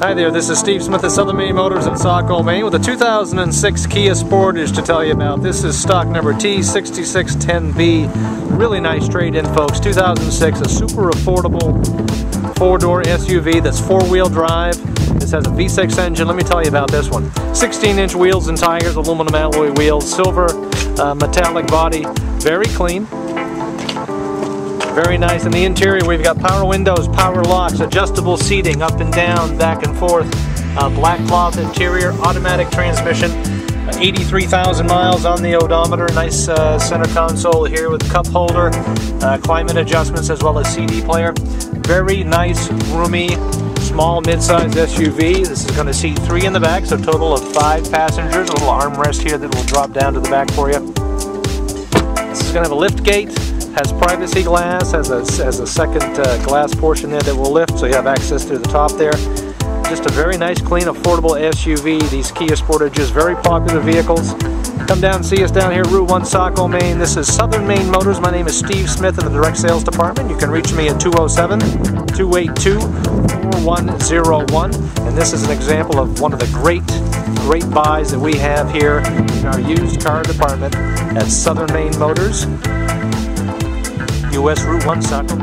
Hi there, this is Steve Smith of Southern Maine Motors in Saco, Maine with a 2006 Kia Sportage to tell you about. This is stock number T6610B. Really nice trade-in, folks. 2006, a super affordable four-door SUV that's four-wheel drive. This has a V6 engine. Let me tell you about this one. 16-inch wheels and tires, aluminum alloy wheels, silver metallic body, very clean. Very nice. In the interior, we've got power windows, power locks, adjustable seating, up and down, back and forth, black cloth interior, automatic transmission, 83,000 miles on the odometer, nice center console here with cup holder, climate adjustments as well as CD player. Very nice, roomy, small, mid-sized SUV. This is going to seat 3 in the back, so a total of 5 passengers. A little armrest here that will drop down to the back for you. This is going to have a lift gate. Has privacy glass, has a second glass portion there that will lift, so you have access to the top there. Just a very nice, clean, affordable SUV. These Kia Sportages, very popular vehicles. Come down and see us down here, Route 1, Saco, Maine. This is Southern Maine Motors. My name is Steve Smith of the Direct Sales Department. You can reach me at 207-282-4101. And this is an example of one of the great buys that we have here in our used car department at Southern Maine Motors. US Route 1, Saco.